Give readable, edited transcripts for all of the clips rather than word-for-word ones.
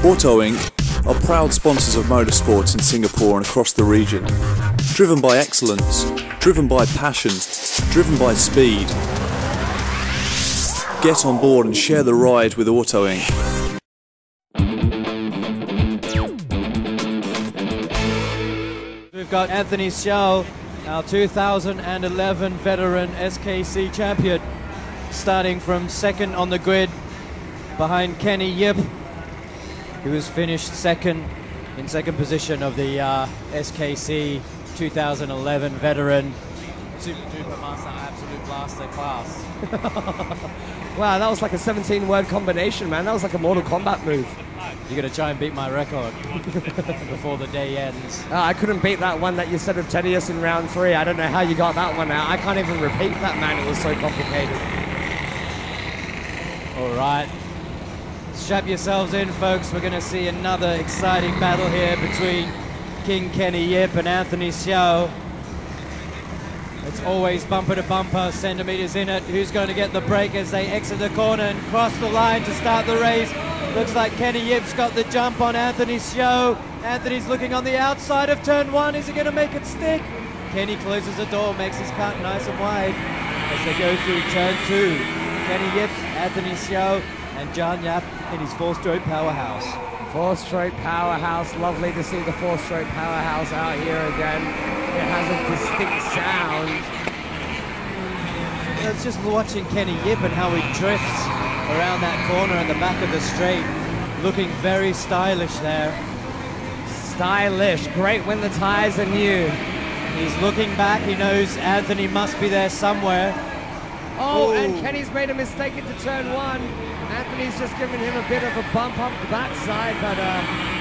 Auto Inc. are proud sponsors of motorsports in Singapore and across the region. Driven by excellence, driven by passion, driven by speed. Get on board and share the ride with Auto Inc. We've got Anthony Xiao, our 2011 veteran SKC champion, starting from second on the grid behind Kenny Yip, who was finished in second position of the SKC 2011 veteran. Super duper master, absolute blaster class. Wow, that was like a 17-word combination, man. That was like a Mortal Kombat move. You're going to try and beat my record before the day ends. I couldn't beat that one that you said of Tedious in round 3. I don't know how you got that one out. I can't even repeat that, man. It was so complicated. All right. Strap yourselves in, folks. We're going to see another exciting battle here between King Kenny Yip and Anthony Xiao. It's always bumper to bumper, centimeters in it. Who's going to get the break as they exit the corner and cross the line to start the race? Looks like Kenny Yip's got the jump on Anthony Xiao. Anthony's looking on the outside of turn 1. Is he going to make it stick? Kenny closes the door, makes his cut nice and wide as they go through turn 2. Kenny Yip, Anthony Xiao, and John Yap in his 4-stroke powerhouse. 4-stroke powerhouse. Lovely to see the 4-stroke powerhouse out here again. It has a distinct sound. It's just watching Kenny Yip and how he drifts around that corner in the back of the straight. Looking very stylish there. Stylish. Great when the tires are new. He's looking back. He knows Anthony must be there somewhere. Oh, and Kenny's made a mistake into turn 1. Anthony's just given him a bit of a bump up the backside, but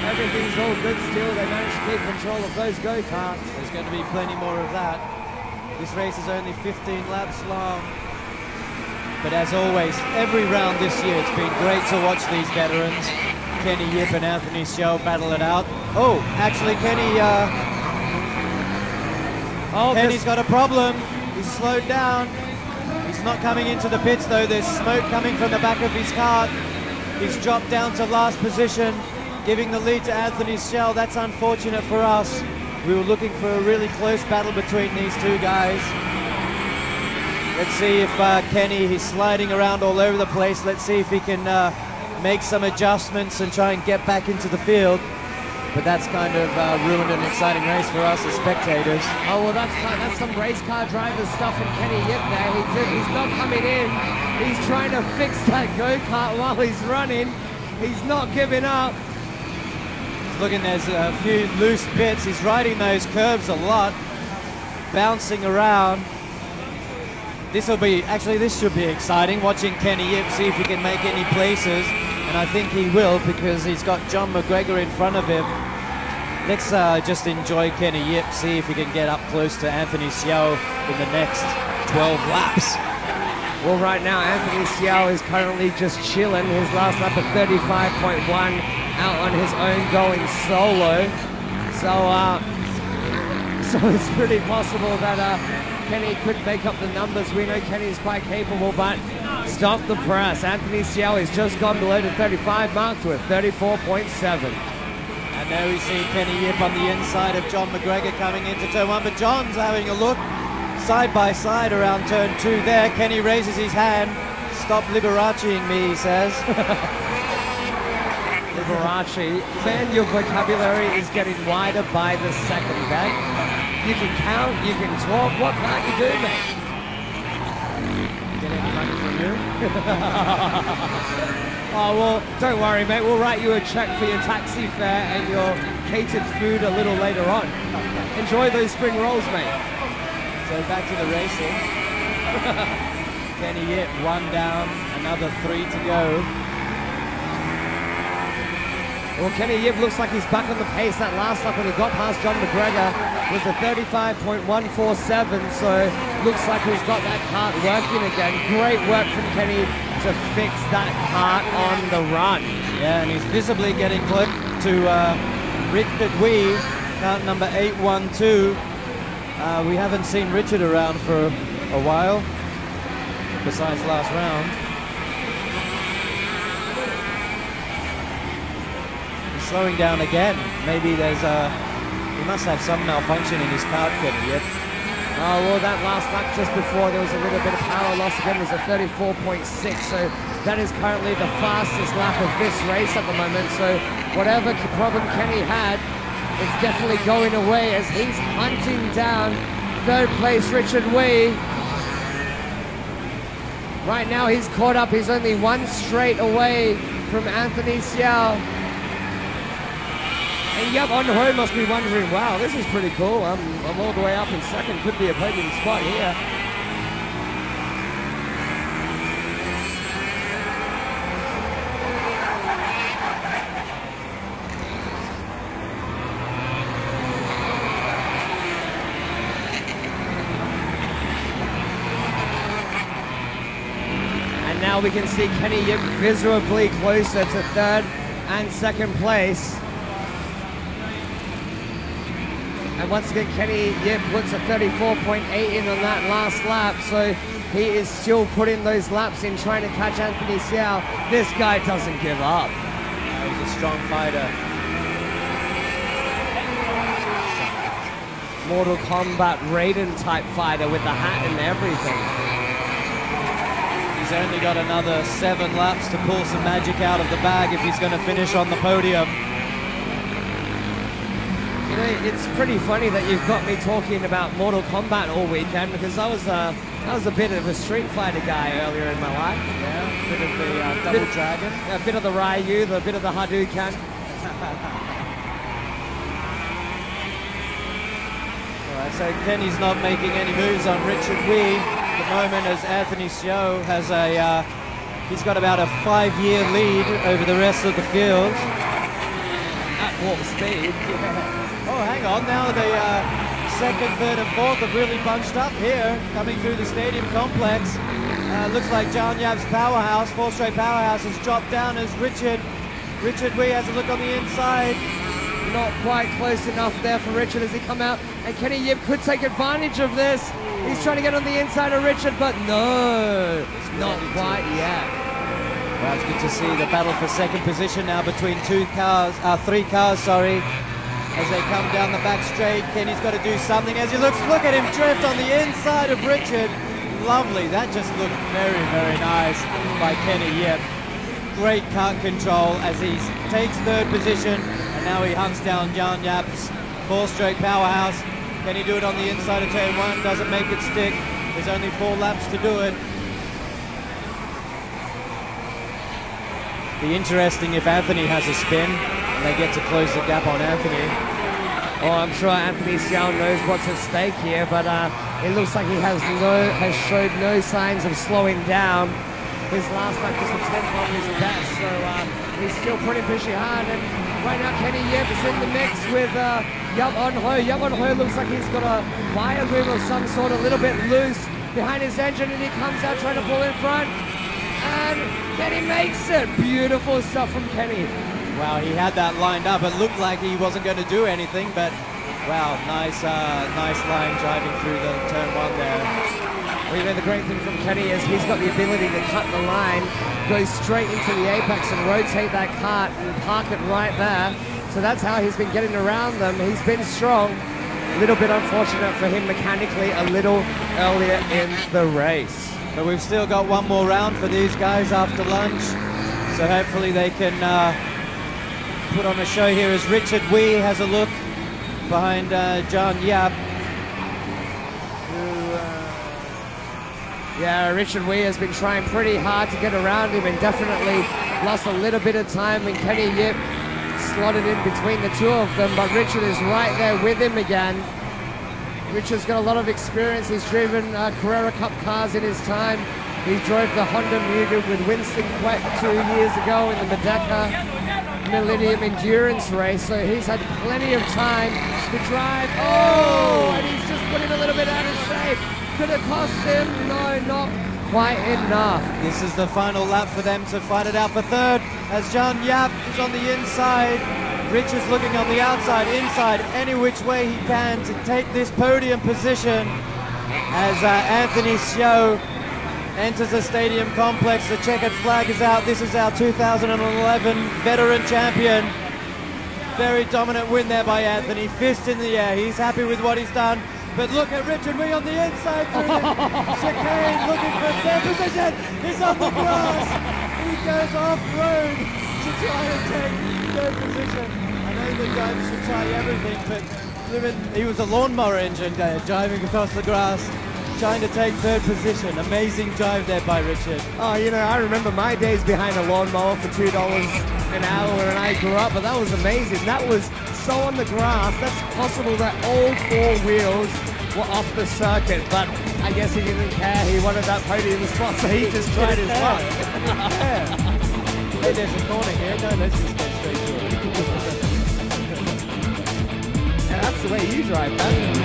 everything's all good still. They managed to keep control of those go-karts. There's going to be plenty more of that. This race is only 15 laps long. But as always, every round this year, it's been great to watch these veterans. Kenny Yip and Anthony Xiao battle it out. Oh, actually, Kenny's got a problem. He's slowed down. He's not coming into the pits though. There's smoke coming from the back of his car. He's dropped down to last position, giving the lead to Anthony Xiao. That's unfortunate for us. We were looking for a really close battle between these two guys. Let's see if Kenny, he's sliding around all over the place. Let's see if he can make some adjustments and try and get back into the field. But that's kind of ruined an exciting race for us as spectators. Oh, well, that's some race car driver stuff from Kenny Yip there. He's not coming in. He's trying to fix that go-kart while he's running. He's not giving up. Looking, there's a few loose bits. He's riding those curbs a lot, bouncing around. This should be exciting, watching Kenny Yip see if he can make any places. And I think he will, because he's got John McGregor in front of him. Let's just enjoy Kenny Yip, see if he can get up close to Anthony Xiao in the next 12 laps. Well, right now, Anthony Xiao is currently just chilling. His last lap at 35.1, out on his own going solo. So it's pretty possible that Kenny could make up the numbers. We know Kenny is quite capable, but stop the press. Anthony Xiao has just gone below the 35 mark to a 34.7. And there we see Kenny Yip on the inside of John McGregor coming into turn 1, but John's having a look side by side around turn 2 there. Kenny raises his hand. Stop Liberaceing me, he says. Liberace. Man, your vocabulary is getting wider by the second, okay? You can count, you can talk. What can't you do, mate? Get any money from you? Oh, well, don't worry, mate. We'll write you a check for your taxi fare and your catered food a little later on. Enjoy those spring rolls, mate. So back to the racing. Kenny Yip, 1 down, another 3 to go. Well, Kenny Yip looks like he's back on the pace. That last lap when he got past John McGregor was a 35.147, so looks like he's got that kart working again. Great work from Kenny to fix that kart on the run. Yeah, and he's visibly getting close to Richard Yuey, kart number 812. We haven't seen Richard around for a while, besides last round. He's slowing down again. Maybe there's he must have some malfunction in his kart, Kenny Yip. Oh, well, that last lap just before, there was a little bit of power loss again. It was a 34.6, so that is currently the fastest lap of this race at the moment. So whatever problem Kenny had, it's definitely going away as he's hunting down third place Richard Yuey. Right now he's caught up. He's only one straight away from Anthony Xiao. And Yap On Ho must be wondering, wow, this is pretty cool. I'm all the way up in second. Could be a podium spot here. And now we can see Kenny Yip visibly closer to third and second place. And once again, Kenny Yip puts a 34.8 in on that last lap, so he is still putting those laps in, trying to catch Anthony Xiao. This guy doesn't give up. He's a strong fighter. Mortal Kombat Raiden type fighter with the hat and everything. He's only got another 7 laps to pull some magic out of the bag if he's going to finish on the podium. You know, it's pretty funny that you've got me talking about Mortal Kombat all weekend, because I was a bit of a Street Fighter guy earlier in my life. Yeah, a bit of the Double Dragon. A bit of the Ryu, a bit of the Hadouken. Alright, so Kenny's not making any moves on Richard Yuey at the moment, as Anthony Xiao has he's got about a 5-year lead over the rest of the field. At warp speed. Yeah. Oh, hang on, now the second, third and fourth have really bunched up here, coming through the stadium complex. Looks like John Yap's powerhouse, 4-straight powerhouse, has dropped down as Richard Yuey has a look on the inside. Not quite close enough there for Richard as he come out, and Kenny Yip could take advantage of this. He's trying to get on the inside of Richard, but no, not quite yet. Well, it's good to see the battle for second position now between 3 cars, sorry. As they come down the back straight, Kenny's got to do something. As he looks, look at him drift on the inside of Richard. Lovely, that just looked very, very nice by Kenny Yip. Great kart control as he takes third position, and now he hunts down John Yap's 4-stroke powerhouse. Can he do it on the inside of turn 1? Doesn't make it stick. There's only 4 laps to do it. Be interesting if Anthony has a spin and they get to close the gap on Anthony. Oh, I'm sure Anthony Xiao knows what's at stake here, but it looks like he has showed no signs of slowing down. His last lap just was 10 on his best, so he's still pretty pushy hard. And right now, Kenny Yip is in the mix with Yup On Ho. Yup On Ho looks like he's got a wire loom of some sort, a little bit loose behind his engine, and he comes out trying to pull in front. And Kenny makes it. Beautiful stuff from Kenny. Wow, he had that lined up. It looked like he wasn't going to do anything, but wow, nice line driving through the turn 1 there. Well, you know, the great thing from Kenny is he's got the ability to cut the line, go straight into the apex and rotate that kart and park it right there. So that's how he's been getting around them. He's been strong. A little bit unfortunate for him mechanically a little earlier in the race. But we've still got one more round for these guys after lunch. So hopefully they can put on a show here as Richard Yuey has a look behind John Yap. Yeah, Richard Yuey has been trying pretty hard to get around him and definitely lost a little bit of time when Kenny Yip slotted in between the two of them, but Richard is right there with him again. Richard's got a lot of experience. He's driven Carrera Cup cars in his time. He drove the Honda Muga with Winston Quet 2 years ago in the Merdeka Millennium Endurance race, so he's had plenty of time to drive. Oh, and he's just putting a little bit out of shape. Could have cost him? No, not quite enough. This is the final lap for them to fight it out for third, as John Yap is on the inside. Richard's looking on the outside, inside, any which way he can to take this podium position as Anthony Xiao enters the stadium complex. The checkered flag is out. This is our 2011 veteran champion. Very dominant win there by Anthony. Fist in the air. He's happy with what he's done. But look at Richard Wee on the inside through the chicane, looking for third position. He's on the grass. He goes off-road to try and take third position. I know the drivers should try everything, but he was a lawnmower engine driving across the grass, trying to take third position. Amazing drive there by Richard. Oh, you know, I remember my days behind a lawnmower for $2 an hour when I grew up, but that was amazing. That was so on the grass. That's possible that all 4 wheels were off the circuit, but I guess he didn't care. He wanted that podium spot, so he just tried his luck. Hey, there's a corner here. No, let's just go straight through it. Yeah, that's the way you drive, man.